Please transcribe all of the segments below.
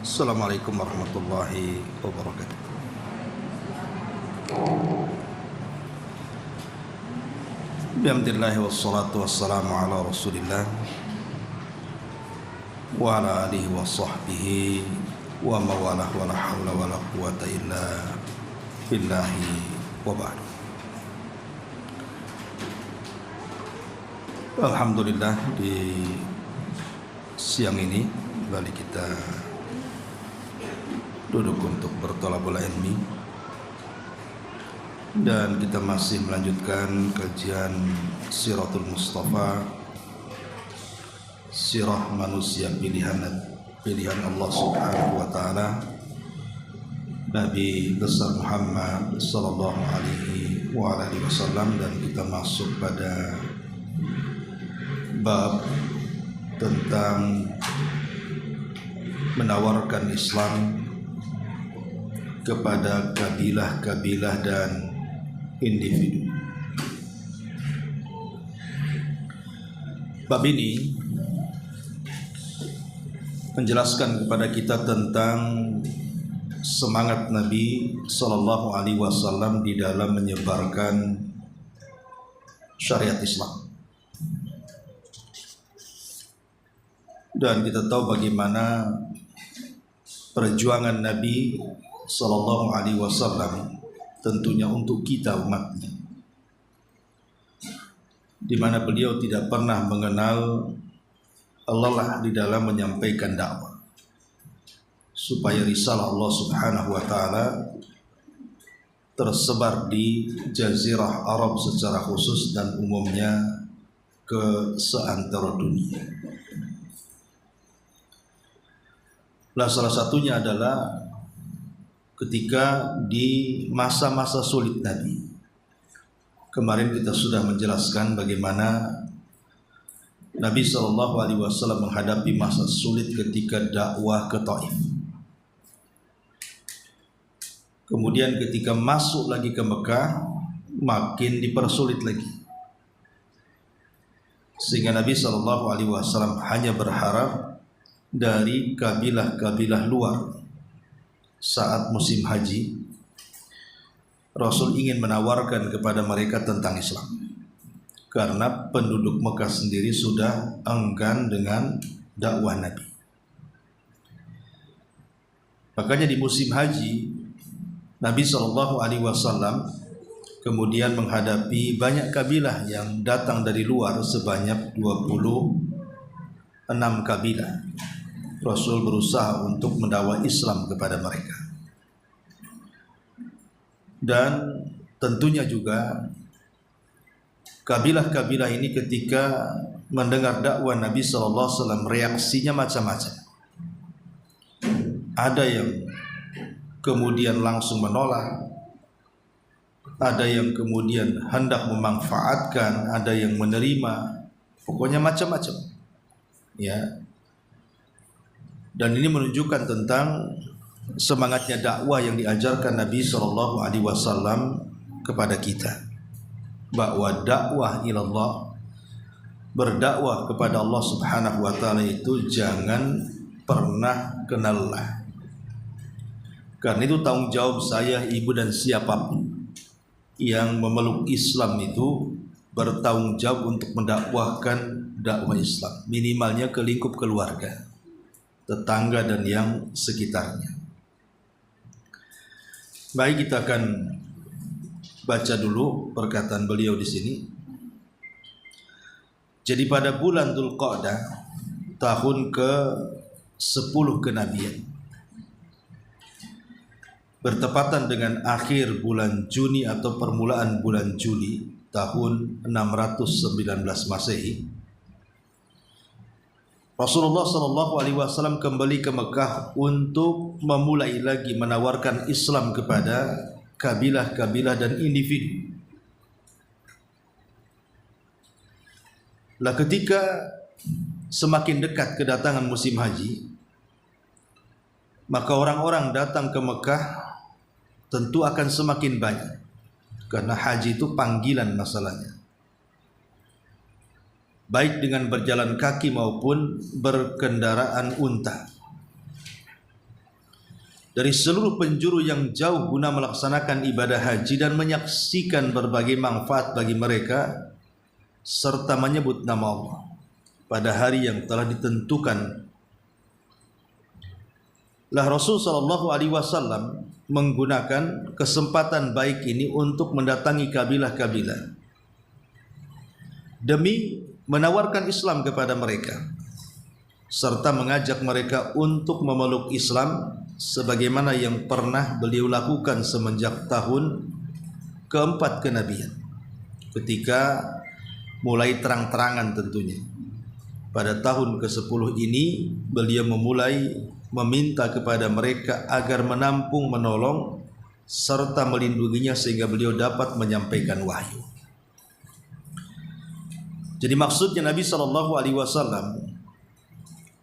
Assalamualaikum warahmatullahi wabarakatuh. Bismillah wassalatu wassalamu ala rasulillah wa ala alihi wa sahbihi wa mawalah wa la hawla wa la quwata illa billahi wa ba'du. Alhamdulillah, di siang ini kembali kita duduk untuk berthalabul ilmi, dan kita masih melanjutkan kajian Siratul Mustafa, sirah manusia pilihan Allah Subhanahu wa taala, Nabi besar Muhammad sallallahu alaihi wasallam. Dan kita masuk pada bab tentang menawarkan Islam kepada kabilah-kabilah dan individu. Bab ini menjelaskan kepada kita tentang semangat Nabi sallallahu alaihi wasallam di dalam menyebarkan syariat Islam. Dan kita tahu bagaimana perjuangan Nabi sallallahu alaihi wasallam tentunya untuk kita umatnya, di mana beliau tidak pernah mengenal lelah di dalam menyampaikan dakwah, supaya risalah Allah Subhanahu wa taala tersebar di jazirah Arab secara khusus dan umumnya ke seantero dunia. Salah satunya adalah ketika di masa-masa sulit Nabi. Kemarin kita sudah menjelaskan bagaimana Nabi SAW menghadapi masa sulit ketika dakwah ke Taif. Kemudian ketika masuk lagi ke Mekah, makin dipersulit lagi, sehingga Nabi SAW hanya berharap dari kabilah-kabilah luar. Saat musim haji, Rasul ingin menawarkan kepada mereka tentang Islam, karena penduduk Mekah sendiri sudah enggan dengan dakwah Nabi. Makanya di musim haji, Nabi SAW kemudian menghadapi banyak kabilah yang datang dari luar, sebanyak 26 kabilah. Rasul berusaha untuk mendakwah Islam kepada mereka. Dan tentunya juga kabilah-kabilah ini ketika mendengar dakwah Nabi SAW, reaksinya macam-macam. Ada yang kemudian langsung menolak, ada yang kemudian hendak memanfaatkan, ada yang menerima, pokoknya macam-macam, ya. Dan ini menunjukkan tentang semangatnya dakwah yang diajarkan Nabi SAW kepada kita, bahwa dakwah ilallah, berdakwah kepada Allah Subhanahu wa taala itu jangan pernah kenal lelah. Karena itu tanggung jawab saya, ibu dan siapapun yang memeluk Islam itu bertanggung jawab untuk mendakwahkan dakwah Islam, minimalnya ke lingkup keluarga, tetangga dan yang sekitarnya. Baik, kita akan baca dulu perkataan beliau di sini. Jadi pada bulan Dzulqa'dah tahun ke-10 kenabian, bertepatan dengan akhir bulan Juni atau permulaan bulan Juli tahun 619 Masehi, Rasulullah SAW kembali ke Mekah untuk memulai lagi menawarkan Islam kepada kabilah-kabilah dan individu. Ketika semakin dekat kedatangan musim haji, maka orang-orang datang ke Mekah tentu akan semakin banyak, karena haji itu panggilan masalahnya. baik dengan berjalan kaki maupun berkendaraan unta. dari seluruh penjuru yang jauh guna melaksanakan ibadah haji dan menyaksikan berbagai manfaat bagi mereka, serta menyebut nama Allah pada hari yang telah ditentukan. Lah Rasul sallallahu alaihi wasallam menggunakan kesempatan baik ini untuk mendatangi kabilah-kabilah demi menawarkan Islam kepada mereka, serta mengajak mereka untuk memeluk Islam sebagaimana yang pernah beliau lakukan semenjak tahun keempat kenabian, ketika mulai terang-terangan tentunya. Pada tahun ke-10 ini beliau memulai meminta kepada mereka agar menampung, menolong, serta melindunginya sehingga beliau dapat menyampaikan wahyu. Jadi maksudnya Nabi SAW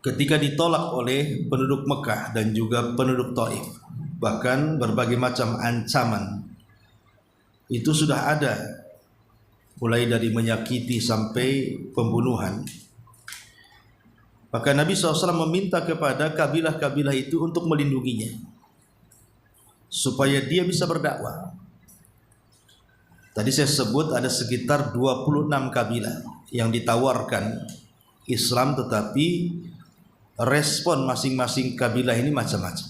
ketika ditolak oleh penduduk Mekah dan juga penduduk Taif, bahkan berbagai macam ancaman itu sudah ada, mulai dari menyakiti sampai pembunuhan, maka Nabi SAW meminta kepada kabilah-kabilah itu untuk melindunginya supaya dia bisa berdakwah. Tadi saya sebut ada sekitar 26 kabilah yang ditawarkan Islam, tetapi respon masing-masing kabilah ini macam-macam.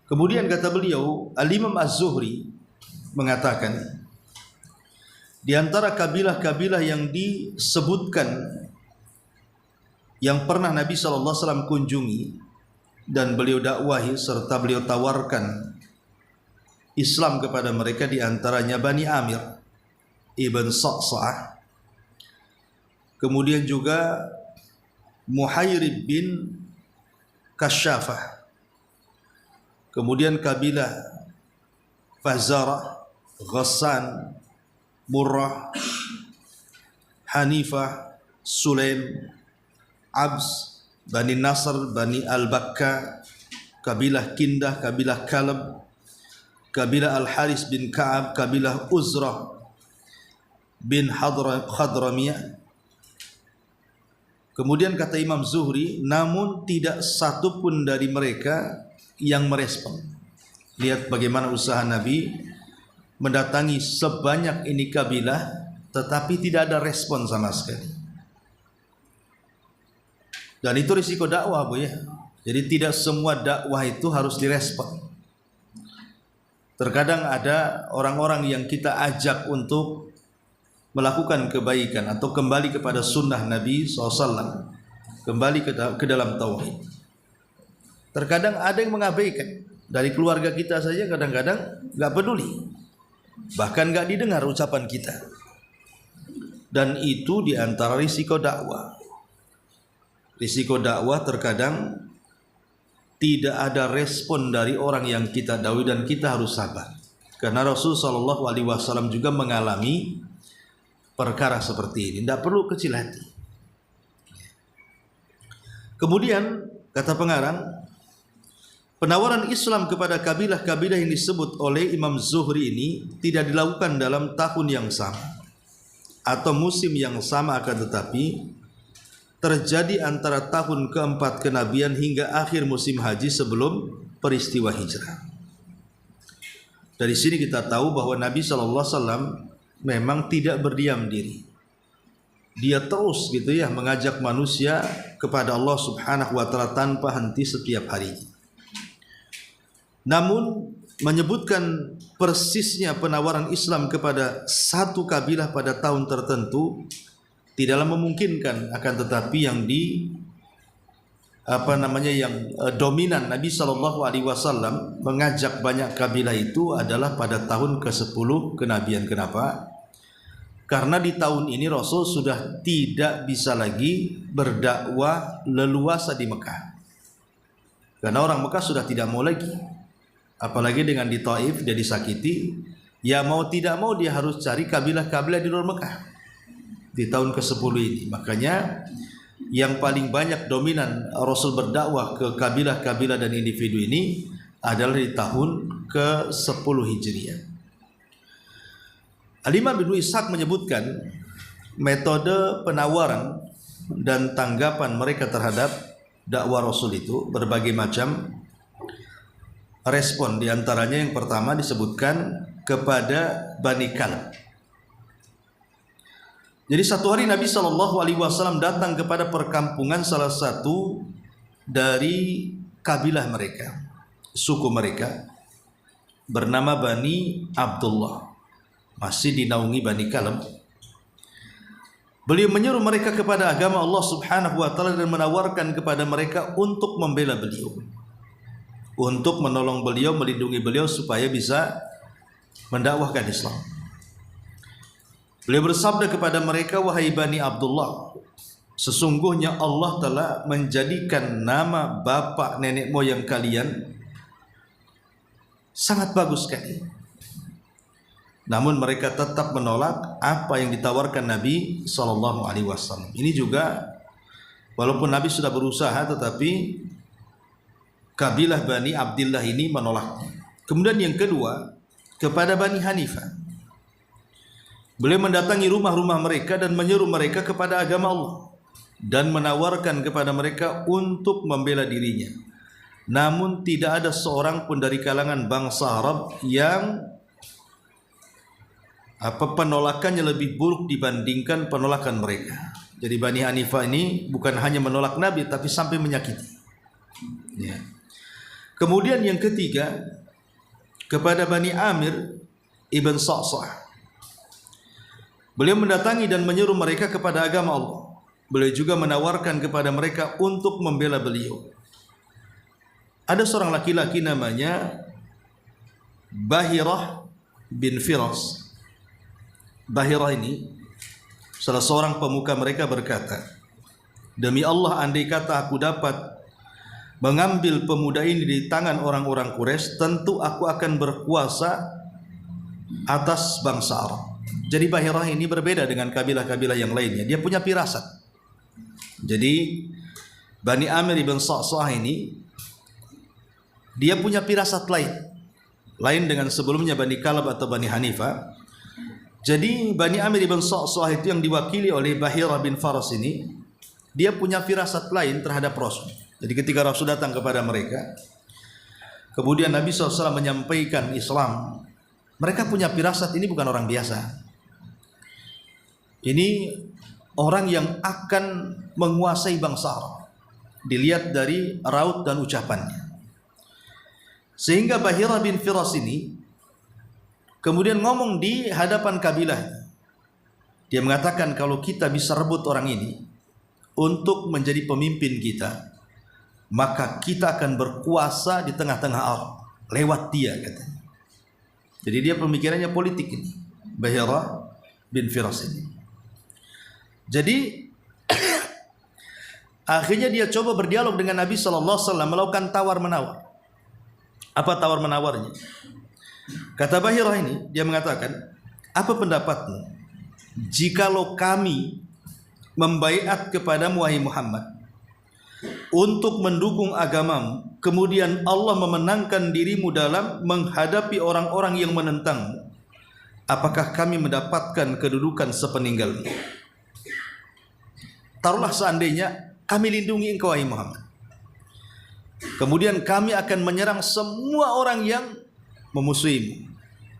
Kemudian kata beliau, Al-Imam Az-Zuhri mengatakan, di antara kabilah-kabilah yang disebutkan yang pernah Nabi SAW kunjungi dan beliau dakwahi serta beliau tawarkan Islam kepada mereka, di antaranya Bani Amir Ibn Sa'sa'ah, kemudian juga Muhairib bin Kasyafah, kemudian kabilah Fazarah, Ghassan, Murrah, Hanifah, Sulaim, Abs, Bani Nasr, Bani Al-Bakka, kabilah Kindah, kabilah Kalab, kabilah Al-Haris bin Ka'ab, kabilah Uzrah bin Khadramiyah. Kemudian kata Imam Zuhri, namun tidak satu pun dari mereka yang merespon. Lihat bagaimana usaha Nabi mendatangi sebanyak ini kabilah, tetapi tidak ada respon sama sekali. Dan itu risiko dakwah, Bu, ya. Jadi tidak semua dakwah itu harus direspon. Terkadang ada orang-orang yang kita ajak untuk melakukan kebaikan atau kembali kepada sunnah Nabi SAW, kembali ke dalam tauhid. Terkadang ada yang mengabaikan. Dari keluarga kita saja kadang-kadang gak peduli, bahkan gak didengar ucapan kita. Dan itu diantara risiko dakwah. Risiko dakwah terkadang tidak ada respon dari orang yang kita dakwai, dan kita harus sabar. Karena Rasulullah SAW juga mengalami perkara seperti ini. Tidak perlu kecil hati. Kemudian kata pengarang, penawaran Islam kepada kabilah-kabilah yang disebut oleh Imam Zuhri ini tidak dilakukan dalam tahun yang sama atau musim yang sama, akan tetapi terjadi antara tahun keempat kenabian hingga akhir musim haji sebelum peristiwa hijrah. Dari sini kita tahu bahwa Nabi SAW memang tidak berdiam diri. Dia terus gitu ya mengajak manusia kepada Allah Subhanahu wa taala tanpa henti setiap harinya. Namun menyebutkan persisnya penawaran Islam kepada satu kabilah pada tahun tertentu tidaklah memungkinkan. Akan tetapi yang dominan Nabi SAW mengajak banyak kabilah itu adalah pada tahun ke-10 kenabian. Kenapa? Karena di tahun ini Rasul sudah tidak bisa lagi berdakwah leluasa di Mekah, karena orang Mekah sudah tidak mau lagi. Apalagi dengan di Taif dia disakiti, ya mau tidak mau dia harus cari kabilah-kabilah di luar Mekah di tahun ke-10 ini. Makanya yang paling banyak dominan Rasul berdakwah ke kabilah-kabilah dan individu ini adalah di tahun ke-10 Hijriah. Al-Imam Ibnu Ishaq menyebutkan metode penawaran dan tanggapan mereka terhadap dakwah Rasul itu berbagai macam respon. Di antaranya yang pertama disebutkan kepada Bani Kalb. Jadi satu hari Nabi SAW datang kepada perkampungan salah satu dari kabilah mereka, suku mereka, bernama Bani Abdullah, masih dinaungi Bani Kalb. Beliau menyuruh mereka kepada agama Allah Subhanahu wa taala dan menawarkan kepada mereka untuk membela beliau, untuk menolong beliau, melindungi beliau supaya bisa mendakwahkan Islam. Beliau bersabda kepada mereka, wahai Bani Abdullah, sesungguhnya Allah telah menjadikan nama bapak nenek moyang kalian sangat bagus sekali. Namun mereka tetap menolak apa yang ditawarkan Nabi SAW. Ini juga walaupun Nabi sudah berusaha, tetapi kabilah Bani Abdillah ini menolaknya. Kemudian yang kedua, kepada Bani Hanifah. Beliau mendatangi rumah-rumah mereka dan menyuruh mereka kepada agama Allah dan menawarkan kepada mereka untuk membela dirinya. Namun tidak ada seorang pun dari kalangan bangsa Arab yang penolakannya lebih buruk dibandingkan penolakan mereka. Jadi Bani Hanifah ini bukan hanya menolak Nabi tapi sampai menyakiti. Ya. Kemudian yang ketiga, kepada Bani Amir ibn Sa'sa'ah. Beliau mendatangi dan menyuruh mereka kepada agama Allah. Beliau juga menawarkan kepada mereka untuk membela beliau. Ada seorang laki-laki namanya Bahirah bin Firas. Bahirah ini salah seorang pemuka mereka berkata, demi Allah, andai kata aku dapat mengambil pemuda ini di tangan orang-orang Quraisy, tentu aku akan berkuasa atas bangsa Arab. Jadi Bahirah ini berbeda dengan kabilah-kabilah yang lainnya. Dia punya firasat. Jadi Bani Amir ibn Sa'sa'ah ini dia punya firasat lain dengan sebelumnya Bani Kalb atau Bani Hanifah. Jadi Bani Amir ibn Sa'sa'ah itu yang diwakili oleh Bahirah bin Faras ini, dia punya firasat lain terhadap Rasul. Jadi ketika Rasul datang kepada mereka, kemudian Nabi SAW menyampaikan Islam, mereka punya firasat ini bukan orang biasa. Ini orang yang akan menguasai bangsa Arab. Dilihat dari raut dan ucapannya. Sehingga Bahirah bin Firas ini kemudian ngomong di hadapan kabilahnya. Dia mengatakan kalau kita bisa rebut orang ini untuk menjadi pemimpin kita, maka kita akan berkuasa di tengah-tengah Arab lewat dia, katanya. Jadi dia pemikirannya politik ini, Bahirah bin Firas ini. Jadi akhirnya dia coba berdialog dengan Nabi SAW, melakukan tawar-menawar. Apa tawar-menawarnya? Kata Bahirah ini, dia mengatakan, apa pendapatmu jikalau kami membaiat kepadamu wahai Muhammad untuk mendukung agamamu, kemudian Allah memenangkan dirimu dalam menghadapi orang-orang yang menentangmu, apakah kami mendapatkan kedudukan sepeninggalmu? Taruhlah seandainya kami lindungi engkau wahai Muhammad, kemudian kami akan menyerang semua orang yang memusuhimu,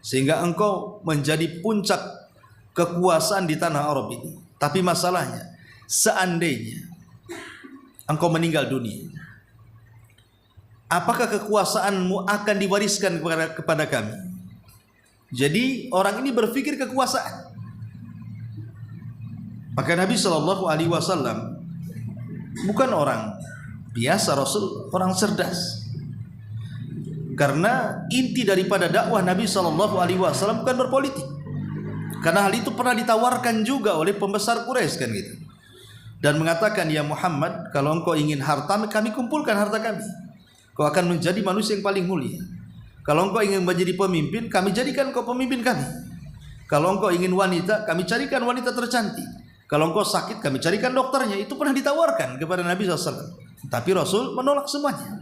sehingga engkau menjadi puncak kekuasaan di tanah Arab ini. Tapi masalahnya, seandainya engkau meninggal dunia, apakah kekuasaanmu akan diwariskan kepada kami? Jadi orang ini berpikir kekuasaan. Maka Nabi SAW bukan orang biasa, Rasul orang cerdas. Karena inti daripada dakwah Nabi SAW bukan berpolitik. Karena hal itu pernah ditawarkan juga oleh pembesar Quraisy kan gitu. Dan mengatakan, ya Muhammad, kalau engkau ingin harta, kami kumpulkan harta kami. Kau akan menjadi manusia yang paling mulia. Kalau engkau ingin menjadi pemimpin, kami jadikan kau pemimpin kami. Kalau engkau ingin wanita, kami carikan wanita tercantik. Kalau engkau sakit, kami carikan dokternya. Itu pernah ditawarkan kepada Nabi SAW. Tapi Rasul menolak semuanya.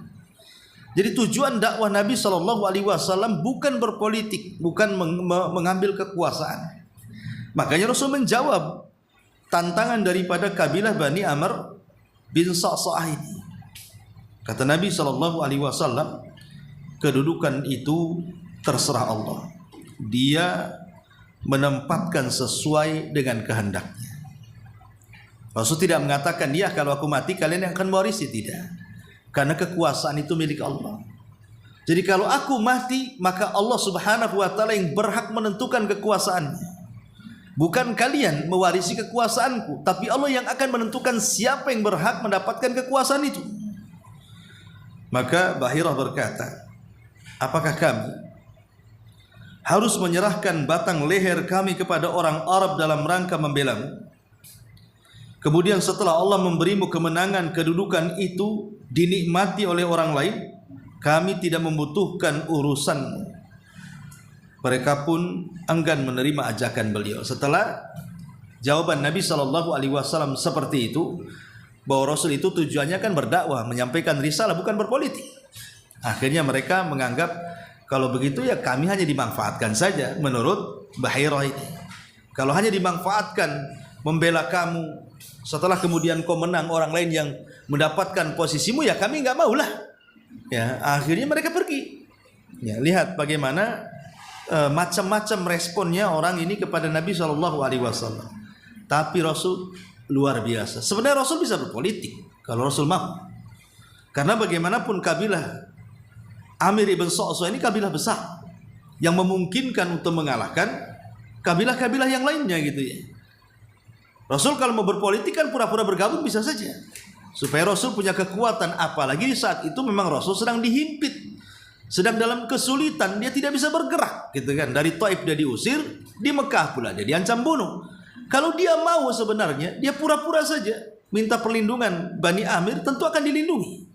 Jadi tujuan dakwah Nabi SAW bukan berpolitik, bukan mengambil kekuasaan. Makanya Rasul menjawab tantangan daripada kabilah Bani Amr bin Sa'sa'ah ini. Kata Nabi SAW, kedudukan itu terserah Allah. Dia menempatkan sesuai dengan kehendaknya. Rasul tidak mengatakan, ya kalau aku mati kalian yang akan mewarisi, tidak. Karena kekuasaan itu milik Allah. Jadi kalau aku mati, maka Allah Subhanahu wa ta'ala yang berhak menentukan kekuasaannya. Bukan kalian mewarisi kekuasaanku, tapi Allah yang akan menentukan siapa yang berhak mendapatkan kekuasaan itu. Maka Bahirah berkata, apakah kami harus menyerahkan batang leher kami kepada orang Arab dalam rangka membelamu? Kemudian setelah Allah memberimu kemenangan, kedudukan itu dinikmati oleh orang lain, kami tidak membutuhkan urusanmu. Mereka pun enggan menerima ajakan beliau. Setelah jawaban Nabi SAW seperti itu, bahwa Rasul itu tujuannya kan berdakwah, menyampaikan risalah, bukan berpolitik. Akhirnya mereka menganggap kalau begitu ya kami hanya dimanfaatkan saja. Menurut Bahirah ini, kalau hanya dimanfaatkan membela kamu, setelah kemudian kau menang orang lain yang mendapatkan posisimu, ya kami nggak maulah. Ya, akhirnya mereka pergi. Ya, lihat bagaimana macam-macam responnya orang ini kepada Nabi SAW. Tapi Rasul luar biasa. Sebenarnya Rasul bisa berpolitik kalau Rasul mau. Karena bagaimanapun kabilah Amir ibn Sa'sa'a ini kabilah besar yang memungkinkan untuk mengalahkan kabilah-kabilah yang lainnya gitu ya. Rasul kalau mau berpolitik kan pura-pura bergabung bisa saja. Supaya Rasul punya kekuatan, apalagi di saat itu memang Rasul sedang dihimpit, sedang dalam kesulitan, dia tidak bisa bergerak gitu kan. Dari Taif dia diusir, di Mekah pula dia diancam bunuh. Kalau dia mau sebenarnya, dia pura-pura saja minta perlindungan Bani Amir, tentu akan dilindungi.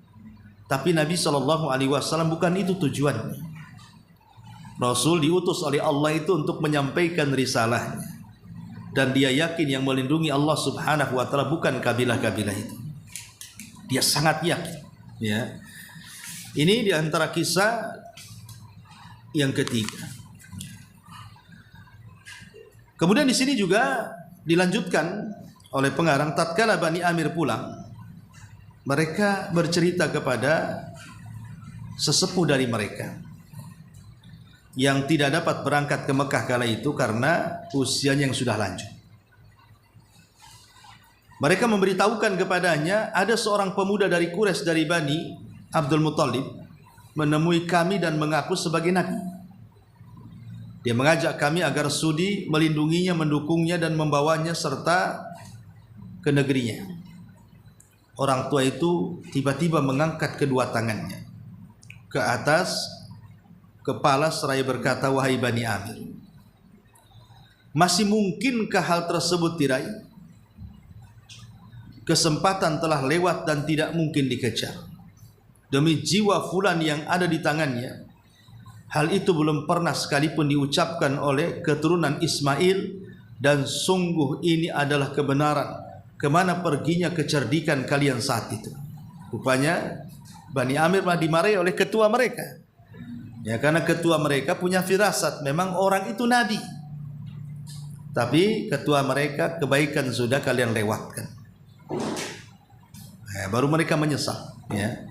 Tapi Nabi SAW bukan itu tujuannya. Rasul diutus oleh Allah itu untuk menyampaikan risalahnya, dan dia yakin yang melindungi Allah Subhanahu wa ta'ala bukan kabilah-kabilah itu. Dia sangat yakin ya. Ini diantara kisah yang ketiga. Kemudian di sini juga dilanjutkan oleh pengarang, tatkala Bani Amir pulang, mereka bercerita kepada sesepuh dari mereka yang tidak dapat berangkat ke Mekah kala itu karena usianya yang sudah lanjut. Mereka memberitahukan kepadanya, ada seorang pemuda dari Quraisy dari Bani Abdul Muttalib menemui kami dan mengaku sebagai nabi. Dia mengajak kami agar sudi melindunginya, mendukungnya dan membawanya serta ke negerinya. Orang tua itu tiba-tiba mengangkat kedua tangannya ke atas kepala seraya berkata, wahai Bani Amir, masih mungkinkah hal tersebut diraih? Kesempatan telah lewat dan tidak mungkin dikejar. Demi jiwa fulan yang ada di tangannya, hal itu belum pernah sekalipun diucapkan oleh keturunan Ismail, dan sungguh ini adalah kebenaran. Kemana perginya kecerdikan kalian saat itu? Rupanya Bani Amir malah dimarahi oleh ketua mereka. Ya, karena ketua mereka punya firasat, memang orang itu nabi. Tapi ketua mereka, kebaikan sudah kalian lewatkan. Baru mereka menyesal ya.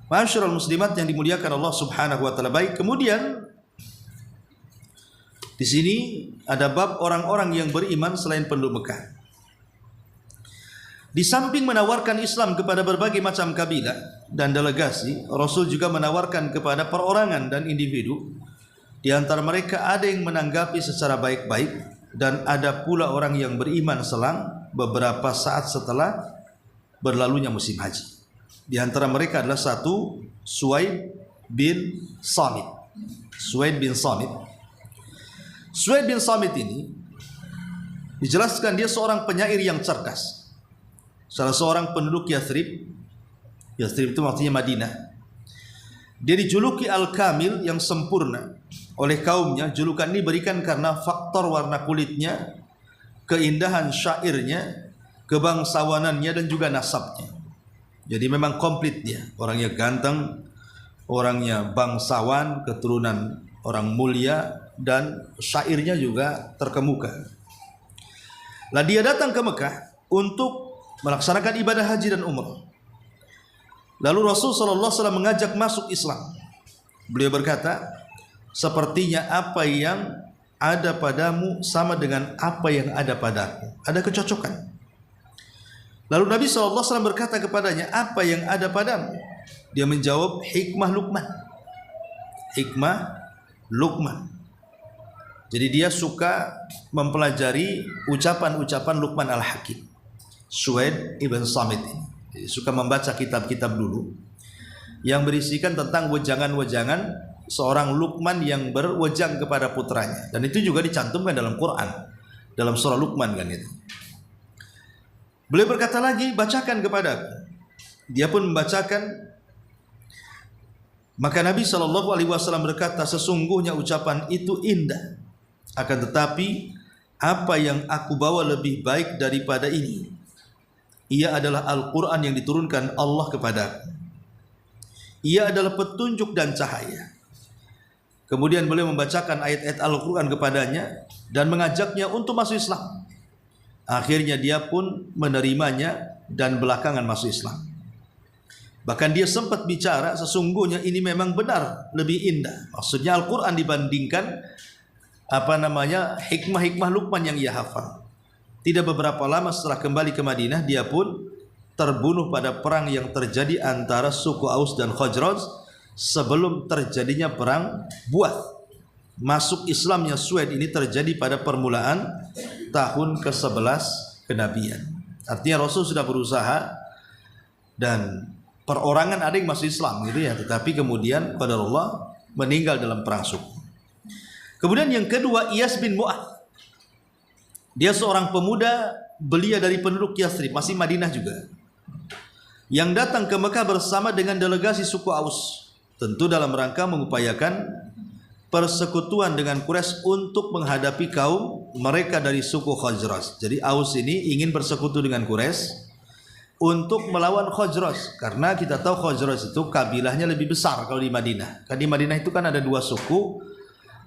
Masyarul muslimat yang dimuliakan Allah Subhanahu wa taala. Baik, kemudian di sini ada bab orang-orang yang beriman selain penduduk Mekah. Di samping menawarkan Islam kepada berbagai macam kabilah dan delegasi, Rasul juga menawarkan kepada perorangan dan individu. Di antara mereka ada yang menanggapi secara baik-baik, dan ada pula orang yang beriman selang beberapa saat setelah berlalunya musim haji. Di antara mereka adalah satu Suwaid bin Samit. Suwaid bin Samit. Suwaid bin Samit ini dijelaskan dia seorang penyair yang cerdas. Salah seorang penduduk Yathrib. Yathrib itu maksudnya Madinah. Dia dijuluki Al-Kamil, yang sempurna, oleh kaumnya. Julukan ini diberikan karena faktor warna kulitnya, keindahan syairnya, kebangsawanannya dan juga nasabnya. Jadi memang komplit dia. Orangnya ganteng, orangnya bangsawan, keturunan orang mulia, dan syairnya juga terkemuka. Lah dia datang ke Mekah untuk melaksanakan ibadah haji dan umrah. Lalu Rasul sallallahu alaihi wasallam mengajak masuk Islam. Beliau berkata, sepertinya apa yang ada padamu sama dengan apa yang ada padaku. Ada kecocokan. Lalu Nabi sallallahu alaihi wasallam berkata kepadanya, apa yang ada padamu? Dia menjawab, hikmah Luqman. Hikmah Luqman. Jadi dia suka mempelajari ucapan-ucapan Luqman Al-Hakim, Suhail ibn Samit ini. Jadi suka membaca kitab-kitab dulu yang berisikan tentang wejangan-wejangan seorang Luqman yang berwejang kepada putranya. Dan itu juga dicantumkan dalam Quran, dalam surah Luqman kan itu. Beliau berkata lagi, bacakan kepadaku. Dia pun membacakan. Maka Nabi SAW berkata, sesungguhnya ucapan itu indah, akan tetapi apa yang aku bawa lebih baik daripada ini. Ia adalah Al-Quran yang diturunkan Allah kepadaku. Ia adalah petunjuk dan cahaya. Kemudian beliau membacakan ayat-ayat Al-Quran kepadanya dan mengajaknya untuk masuk Islam. Akhirnya dia pun menerimanya dan belakangan masuk Islam. Bahkan dia sempat bicara, sesungguhnya ini memang benar lebih indah. Maksudnya Al-Quran dibandingkan hikmah-hikmah Luqman yang ia hafal. Tidak beberapa lama setelah kembali ke Madinah, dia pun terbunuh pada perang yang terjadi antara suku Aus dan Khazraj sebelum terjadinya perang Bu'ath. Masuk Islamnya Suhail ini terjadi pada permulaan tahun ke-11 kenabian. Artinya Rasul sudah berusaha dan perorangan ada yang masuk Islam gitu ya, tetapi kemudian qadarullah meninggal dalam perang suku. Kemudian yang kedua, Iyas bin Mu'adz. Dia seorang pemuda belia dari penduduk Yathrib, masih Madinah juga, yang datang ke Mekah bersama dengan delegasi suku Aus, tentu dalam rangka mengupayakan persekutuan dengan Quraisy untuk menghadapi kaum mereka dari suku Khazraj. Jadi Aus ini ingin bersekutu dengan Quraisy untuk melawan Khazraj, karena kita tahu Khazraj itu kabilahnya lebih besar kalau di Madinah. Karena di Madinah itu kan ada dua suku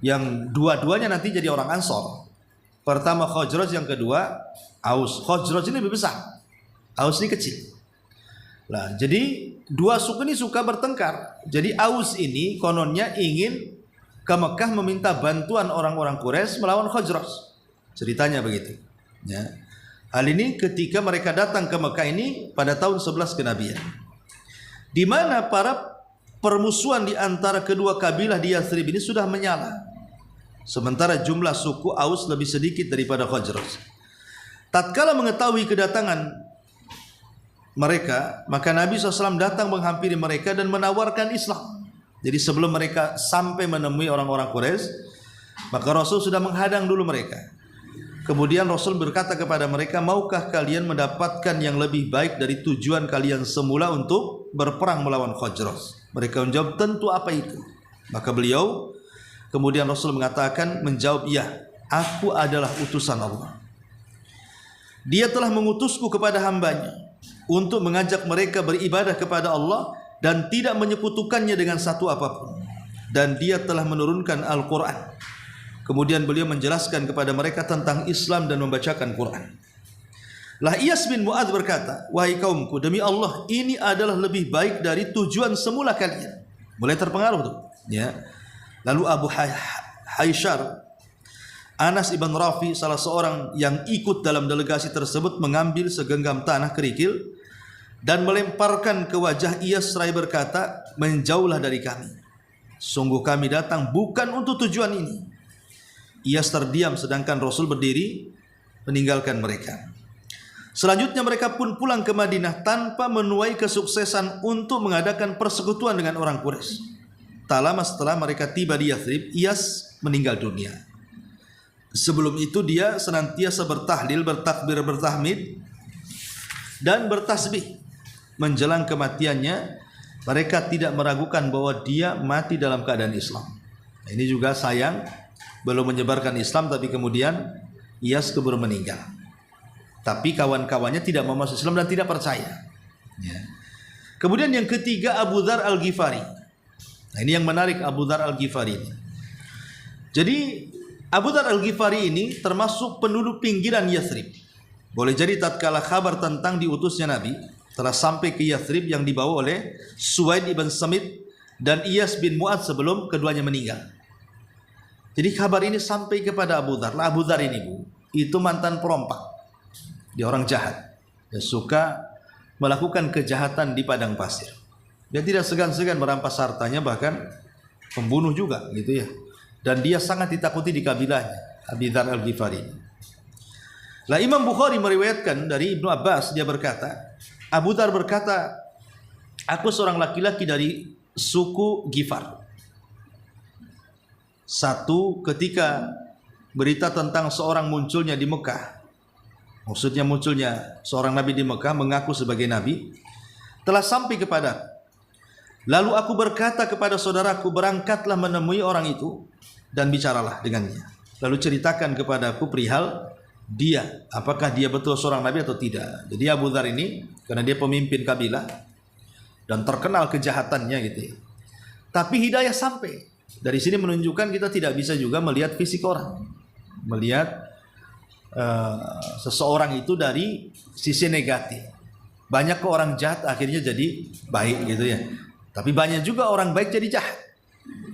yang dua-duanya nanti jadi orang Ansor. Pertama Khazraj, yang kedua Aus. Khazraj ini lebih besar, Aus ini kecil. Nah, jadi dua suku ini suka bertengkar. Jadi Aus ini kononnya ingin ke Mekah meminta bantuan orang-orang Quraisy melawan Khazraj. Ceritanya begitu. Ya. Hal ini ketika mereka datang ke Mekah ini pada tahun 11 kenabian, di mana para permusuhan di antara kedua kabilah di Yathrib ini sudah menyala. Sementara jumlah suku Aus lebih sedikit daripada Khazraj. Tatkala mengetahui kedatangan mereka, maka Nabi SAW datang menghampiri mereka dan menawarkan Islam. Jadi sebelum mereka sampai menemui orang-orang Quraisy, maka Rasul sudah menghadang dulu mereka. Kemudian Rasul berkata kepada mereka, maukah kalian mendapatkan yang lebih baik dari tujuan kalian semula untuk berperang melawan Khazraj? Mereka menjawab, tentu, apa itu? Maka beliau, kemudian Rasul menjawab, ya, aku adalah utusan Allah. Dia telah mengutusku kepada hambanya untuk mengajak mereka beribadah kepada Allah dan tidak menyekutukannya dengan satu apapun. Dan dia telah menurunkan Al-Quran. Kemudian beliau menjelaskan kepada mereka tentang Islam dan membacakan Quran. Lah Iyas bin Mu'adz berkata, wahai kaumku, demi Allah, ini adalah lebih baik dari tujuan semula kalian. Mulai terpengaruh tuh, ya. Lalu Abu Hayshar, Anas ibn Rafi, salah seorang yang ikut dalam delegasi tersebut, mengambil segenggam tanah kerikil dan melemparkan ke wajah Iyas seraya berkata, menjauhlah dari kami. Sungguh kami datang bukan untuk tujuan ini. Iyas terdiam sedangkan Rasul berdiri meninggalkan mereka. Selanjutnya mereka pun pulang ke Madinah tanpa menuai kesuksesan untuk mengadakan persekutuan dengan orang Quraisy. Tak lama setelah mereka tiba di Yathrib, Iyas meninggal dunia. Sebelum itu dia senantiasa bertahlil, bertakbir, bertahmid dan bertasbih. Menjelang kematiannya, mereka tidak meragukan bahwa dia mati dalam keadaan Islam. Ini juga sayang, belum menyebarkan Islam, tapi kemudian Iyas keburu meninggal. Tapi kawan-kawannya tidak mau masuk Islam dan tidak percaya. Ya. Kemudian yang ketiga, Abu Dzar Al-Ghifari. Nah, ini yang menarik, Abu Dzar Al-Ghifari ini. Jadi Abu Dzar Al-Ghifari ini termasuk penduduk pinggiran Yathrib. Boleh jadi tatkala kabar tentang diutusnya Nabi, telah sampai ke Yathrib yang dibawa oleh Suwaid ibn Samit dan Iyas bin Mu'ad sebelum keduanya meninggal. Jadi kabar ini sampai kepada Abu Dhar. Abu Dhar ini, Bu, itu mantan perompak. Dia orang jahat. Dia suka melakukan kejahatan di padang pasir. Dia tidak segan-segan merampas hartanya, bahkan pembunuh juga gitu ya. Dan dia sangat ditakuti di kabilahnya, Abi Dzar Al-Ghifari. Lah Imam Bukhari meriwayatkan dari Ibnu Abbas, dia berkata, Abu Dzar berkata, aku seorang laki-laki dari suku Ghifar. Satu ketika berita tentang seorang munculnya di Mekah, maksudnya munculnya seorang nabi di Mekah mengaku sebagai nabi, telah sampai kepada. Lalu aku berkata kepada saudaraku, berangkatlah menemui orang itu dan bicaralah dengannya. Lalu ceritakan kepadaku perihal dia, apakah dia betul seorang nabi atau tidak. Jadi Abu Dzar ini, karena dia pemimpin kabilah dan terkenal kejahatannya gitu ya, tapi hidayah sampai. Dari sini menunjukkan kita tidak bisa juga melihat fisik orang, melihat seseorang itu dari sisi negatif. Banyak orang jahat akhirnya jadi baik gitu ya, tapi banyak juga orang baik jadi jahat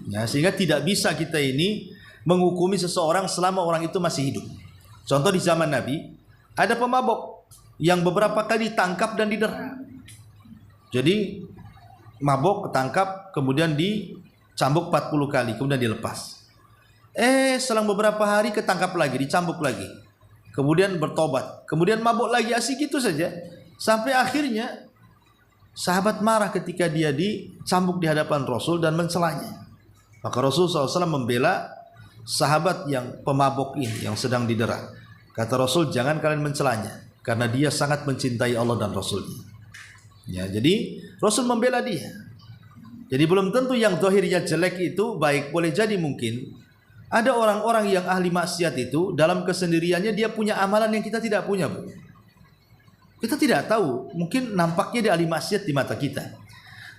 ya, sehingga tidak bisa kita ini menghukumi seseorang selama orang itu masih hidup. Contoh di zaman Nabi ada pemabok yang beberapa kali ditangkap dan didera. Jadi mabok, ketangkap, kemudian dicambuk 40 kali, kemudian dilepas. Selang beberapa hari ketangkap lagi, dicambuk lagi, kemudian bertobat, kemudian mabuk lagi, asik gitu saja. Sampai akhirnya sahabat marah ketika dia dicambuk di hadapan Rasul dan mencelanya. Maka Rasul SAW membela sahabat yang pemabok ini, yang sedang didera. Kata Rasul, jangan kalian mencelanya, karena dia sangat mencintai Allah dan Rasulnya. Ya, jadi Rasul membela dia. Jadi belum tentu yang zahirnya jelek itu baik. Boleh jadi mungkin ada orang-orang yang ahli maksiat itu dalam kesendiriannya dia punya amalan yang kita tidak punya, Bu. Kita tidak tahu, mungkin nampaknya dia ahli maksiat di mata kita,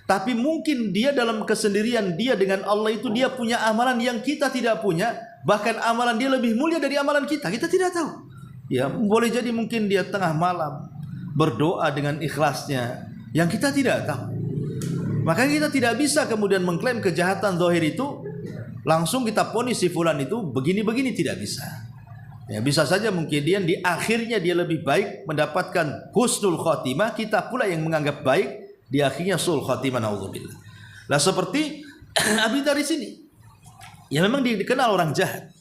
tapi mungkin dia dalam kesendirian dia dengan Allah itu dia punya amalan yang kita tidak punya. Bahkan amalan dia lebih mulia dari amalan kita. Kita tidak tahu. Ya, boleh jadi mungkin dia tengah malam berdoa dengan ikhlasnya yang kita tidak tahu. Makanya kita tidak bisa kemudian mengklaim kejahatan zahir itu langsung kita vonis si fulan itu begini-begini, tidak bisa. Ya, bisa saja mungkin dia di akhirnya dia lebih baik mendapatkan husnul khotimah, kita pula yang menganggap baik di akhirnya sul khotimah, naudzubillah. Lah seperti Abi Dzar di sini. Ya memang dia dikenal orang jahat,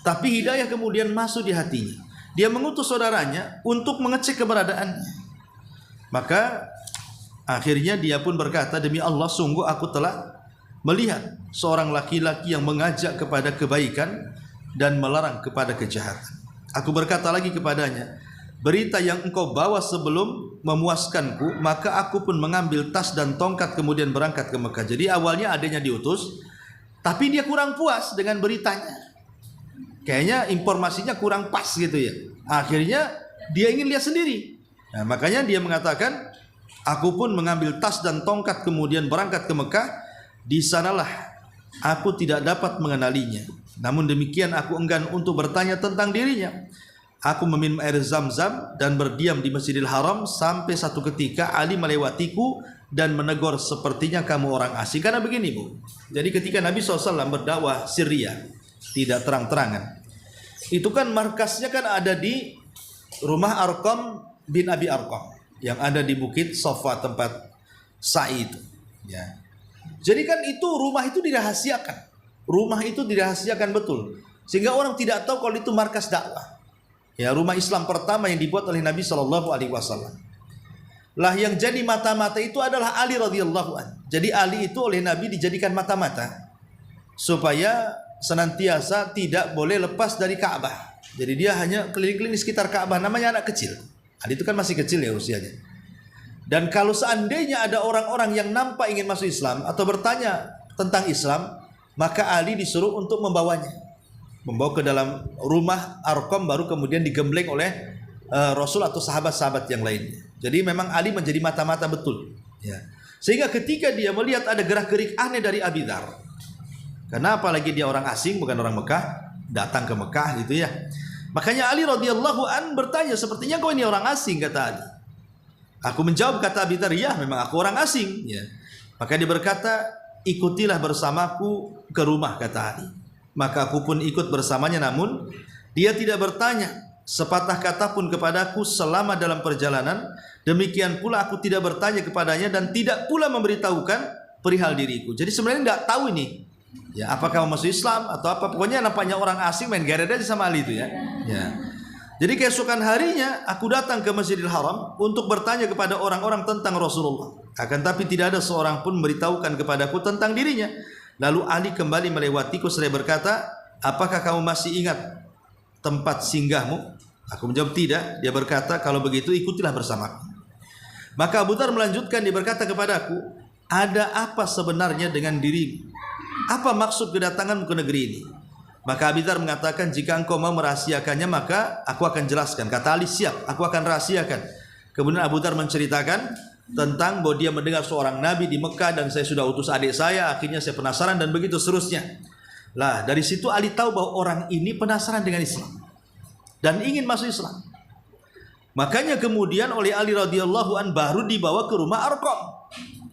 tapi hidayah kemudian masuk di hatinya. Dia mengutus saudaranya untuk mengecek keberadaannya. Maka akhirnya dia pun berkata, demi Allah sungguh aku telah melihat seorang laki-laki yang mengajak kepada kebaikan dan melarang kepada kejahatan. Aku berkata lagi kepadanya, berita yang engkau bawa sebelum memuaskanku, maka aku pun mengambil tas dan tongkat kemudian berangkat ke Mekah. Jadi awalnya adanya diutus, tapi dia kurang puas dengan beritanya. Kayaknya informasinya kurang pas gitu ya. Akhirnya dia ingin lihat sendiri. Nah, makanya dia mengatakan, aku pun mengambil tas dan tongkat kemudian berangkat ke Mekah. Di sanalah aku tidak dapat mengenalinya. Namun demikian aku enggan untuk bertanya tentang dirinya. Aku meminum air Zam-Zam dan berdiam di Masjidil Haram sampai satu ketika Ali melewatiku dan menegur, sepertinya kamu orang asing. Karena begini, Bu. Jadi ketika Nabi SAW berdakwah Syria tidak terang-terangan, itu kan markasnya kan ada di rumah Arqam bin Abi Arqam yang ada di Bukit Sofa tempat Sa'i itu. Ya. Jadi kan itu rumah itu dirahasiakan. Rumah itu dirahasiakan betul. Sehingga orang tidak tahu kalau itu markas dakwah. Ya, rumah Islam pertama yang dibuat oleh Nabi SAW. Lah yang jadi mata-mata itu adalah Ali radhiyallahu anhu. Jadi Ali itu oleh Nabi dijadikan mata-mata supaya senantiasa tidak boleh lepas dari Ka'bah. Jadi dia hanya keliling-keliling di sekitar Ka'bah, namanya anak kecil. Ali itu kan masih kecil ya usianya. Dan kalau seandainya ada orang-orang yang nampak ingin masuk Islam atau bertanya tentang Islam, maka Ali disuruh untuk membawanya, membawa ke dalam rumah Arqam, baru kemudian digembleng oleh Rasul atau sahabat-sahabat yang lainnya. Jadi memang Ali menjadi mata-mata betul. Ya. Sehingga ketika dia melihat ada gerak-gerik aneh dari Abi Dzar, kenapa lagi dia orang asing bukan orang Mekah, datang ke Mekah gitu ya. Makanya Ali radhiyallahu an bertanya, sepertinya kau ini orang asing, kata Ali. Aku menjawab, kata Abi Dzar, ya memang aku orang asing. Ya. Maka dia berkata, ikutilah bersamaku ke rumah, kata Ali. Maka aku pun ikut bersamanya, namun dia tidak bertanya sepatah kata pun kepadaku selama dalam perjalanan. Demikian pula aku tidak bertanya kepadanya dan tidak pula memberitahukan perihal diriku. Jadi sebenarnya tidak tahu ini, ya apakah mau masuk Islam atau apa. Pokoknya nampaknya orang asing, main geret aja sama Ali itu ya. Ya. Jadi keesokan harinya aku datang ke Masjidil Haram untuk bertanya kepada orang-orang tentang Rasulullah. Akan tapi tidak ada seorang pun memberitahukan kepadaku tentang dirinya. Lalu Ali kembali melewatiku seraya berkata, apakah kamu masih ingat tempat singgahmu? Aku menjawab tidak. Dia berkata, kalau begitu ikutilah bersamaku. Maka Abu Dzar melanjutkan, dia berkata kepadaku, ada apa sebenarnya dengan dirimu? Apa maksud kedatanganmu ke negeri ini? Maka Abi Dzar mengatakan, jika engkau mau merahasiakannya maka aku akan jelaskan. Kata Ali, siap, aku akan rahasiakan. Kemudian Abu Dzar menceritakan tentang bahwa dia mendengar seorang nabi di Mekah dan saya sudah utus adik saya, akhirnya saya penasaran dan begitu seterusnya. Lah dari situ Ali tahu bahwa orang ini penasaran dengan Islam dan ingin masuk Islam. Makanya kemudian oleh Ali radhiyallahu an baru dibawa ke rumah Arqam.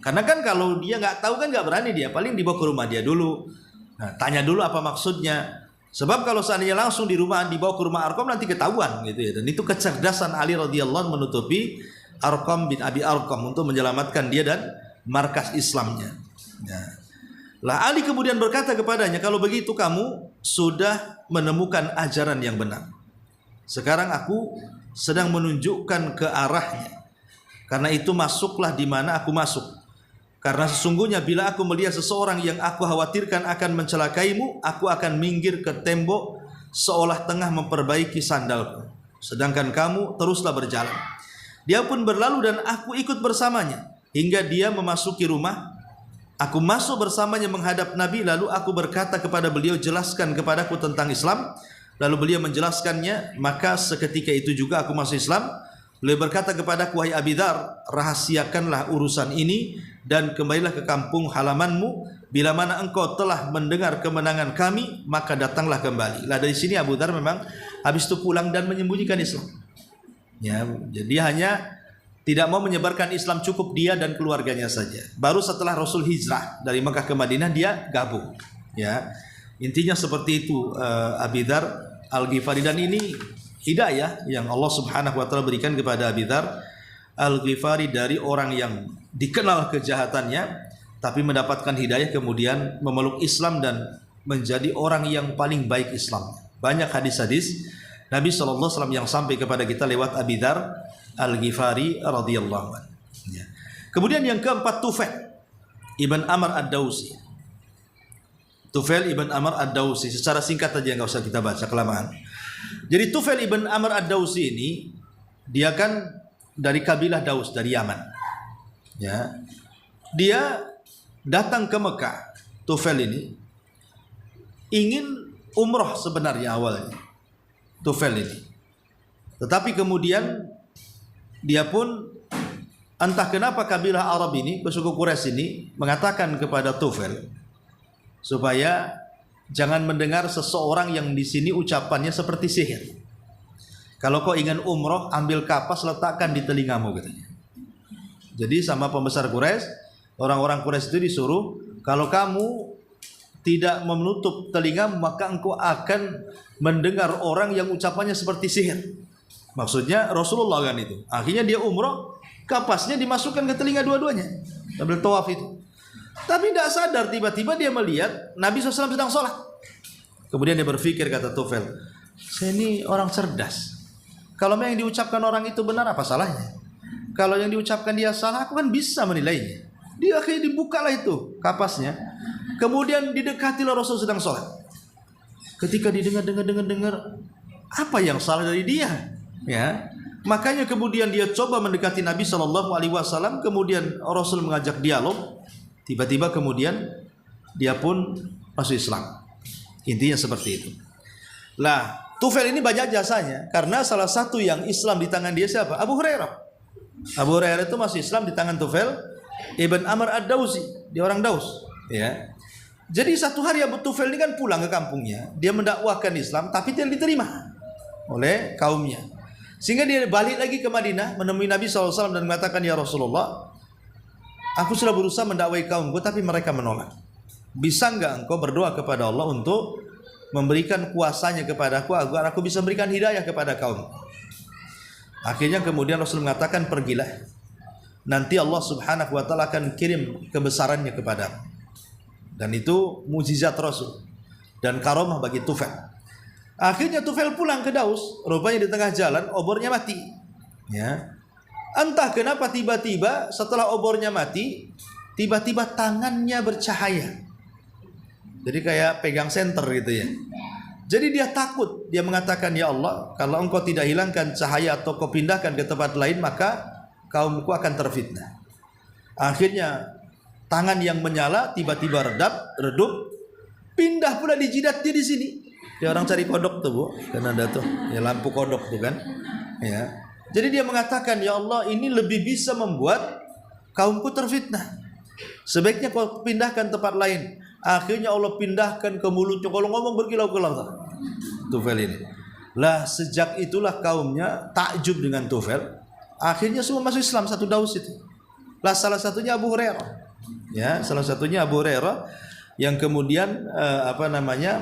Karena kan kalau dia nggak tahu kan nggak berani dia, paling dibawa ke rumah dia dulu. Nah, tanya dulu apa maksudnya. Sebab kalau seandainya langsung dibawa ke rumah Arqam nanti ketahuan gitu ya. Dan itu kecerdasan Ali radhiyallahu anhu menutupi Arqam bin Abi Arqam untuk menyelamatkan dia dan markas Islamnya. Nah, lah Ali kemudian berkata kepadanya, kalau begitu kamu sudah menemukan ajaran yang benar. Sekarang aku sedang menunjukkan ke arahnya. Karena itu masuklah di mana aku masuk. Karena sesungguhnya bila aku melihat seseorang yang aku khawatirkan akan mencelakaimu, aku akan minggir ke tembok seolah tengah memperbaiki sandalku. Sedangkan kamu teruslah berjalan. Dia pun berlalu dan aku ikut bersamanya hingga dia memasuki rumah. Aku masuk bersamanya menghadap Nabi, lalu aku berkata kepada beliau, jelaskan kepadaku tentang Islam. Lalu beliau menjelaskannya, maka seketika itu juga aku masuk Islam. Beliau berkata kepadaku, wahai Abi Dzar, rahasiakanlah urusan ini dan kembalilah ke kampung halamanmu. Bila mana engkau telah mendengar kemenangan kami, maka datanglah kembali. Lah dari sini Abu Dzar memang habis itu pulang dan menyembunyikan Islam. Ya, jadi hanya tidak mau menyebarkan Islam, cukup dia dan keluarganya saja. Baru setelah Rasul hijrah dari Mekah ke Madinah dia gabung. Ya, intinya seperti itu Abi Dzar Al-Ghifari, dan ini hidayah yang Allah Subhanahu wa taala berikan kepada Abi Dzar Al-Ghifari dari orang yang dikenal kejahatannya tapi mendapatkan hidayah kemudian memeluk Islam dan menjadi orang yang paling baik Islam. Banyak hadis-hadis Nabi SAW yang sampai kepada kita lewat Abi Dzar Al-Ghifari radhiyallahu anhu. Ya. Kemudian yang keempat, Tufail ibn Amr ad-Dawsi. Tufail ibn Amr ad-Dawsi, secara singkat saja, nggak usah kita baca kelamaan. Jadi Tufail ibn Amr ad-Dawsi ini dia kan dari kabilah Daus, dari Yaman. Ya. Dia datang ke Mekah. Tufail ini ingin umroh sebenarnya awalnya. Tufail ini. Tetapi kemudian dia pun entah kenapa kabilah Arab ini, suku Quraisy ini mengatakan kepada Tufail supaya jangan mendengar seseorang yang di sini ucapannya seperti sihir. Kalau kau ingin umroh, ambil kapas letakkan di telingamu katanya. Jadi sama pembesar Quraisy, orang-orang Quraisy itu disuruh, kalau kamu tidak menutup telingamu maka engkau akan mendengar orang yang ucapannya seperti sihir. Maksudnya Rasulullah kan itu. Akhirnya dia umroh, kapasnya dimasukkan ke telinga dua-duanya sambil tawaf itu. Tapi tidak sadar tiba-tiba dia melihat Nabi SAW sedang sholat. Kemudian dia berpikir, kata Tufail, saya ini orang cerdas. Kalau yang diucapkan orang itu benar, apa salahnya? Kalau yang diucapkan dia salah, aku kan bisa menilainya. Dia akhirnya dibukalah itu kapasnya. Kemudian didekatilah Rasul sedang sholat. Ketika didengar, apa yang salah dari dia? Ya, makanya kemudian dia coba mendekati Nabi SAW. Kemudian Rasul mengajak dialog. Tiba-tiba kemudian dia pun masuk Islam. Intinya seperti itu. Lah, Tufail ini banyak jasanya karena salah satu yang Islam di tangan dia siapa? Abu Hurairah. Abu Hurairah itu masuk Islam di tangan Tufail ibn Amr ad-Dawsi. Dia orang Daus. Ya. Jadi satu hari Abu Tufail ini kan pulang ke kampungnya. Dia mendakwahkan Islam tapi tidak diterima oleh kaumnya. Sehingga dia balik lagi ke Madinah menemui Nabi SAW dan mengatakan, ya Rasulullah, aku sudah berusaha mendakwai kaumku tapi mereka menolak. Bisa enggak engkau berdoa kepada Allah untuk memberikan kuasanya kepadaku agar aku bisa memberikan hidayah kepada kaum. Akhirnya kemudian Rasul mengatakan, pergilah. Nanti Allah Subhanahu wa taala akan kirim kebesarannya kepadamu. Dan itu mukjizat Rasul dan karomah bagi Tufail. Akhirnya Tufail pulang ke Daus, rupanya di tengah jalan obornya mati. Ya. Entah kenapa tiba-tiba setelah obornya mati, tiba-tiba tangannya bercahaya. Jadi kayak pegang senter gitu ya. Jadi dia takut, dia mengatakan, ya Allah, kalau engkau tidak hilangkan cahaya atau kau pindahkan ke tempat lain, maka kaumku akan terfitnah. Akhirnya tangan yang menyala tiba-tiba redup, pindah pula di jidatnya di sini. Ya orang cari kodok tuh Bu, kan ada tuh, ya lampu kodok tuh kan. Ya. Jadi dia mengatakan, ya Allah, ini lebih bisa membuat kaumku terfitnah. Sebaiknya kau pindahkan tempat lain. Akhirnya Allah pindahkan ke mulutnya, kalau ngomong berkilau-kilau. Tufail ini. Lah sejak itulah kaumnya takjub dengan Tufail. Akhirnya semua masuk Islam satu Daus itu. Lah salah satunya Abu Hurairah. Ya, salah satunya Abu Hurairah yang kemudian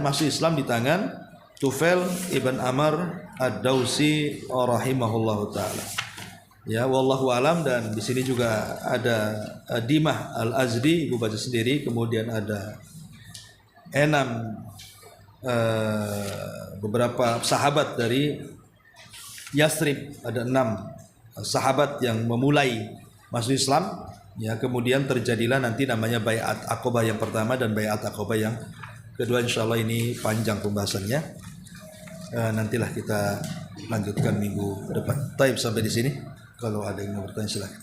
masuk Islam di tangan Tufail ibn Amr ad-Dausi rahimahullahu taala. Ya, wallahu alam. Dan di sini juga ada Dimah al-Azdi, ibu baca sendiri. Kemudian ada enam beberapa sahabat dari Yathrib, ada 6 sahabat yang memulai masuk Islam. Ya, kemudian terjadilah nanti namanya Bai'at Aqabah yang pertama dan Bai'at Aqabah yang kedua. Insyaallah ini panjang pembahasannya. Nantilah kita lanjutkan minggu depan. Taib, sampai di sini. Kalau ada yang mau bertanya silakan.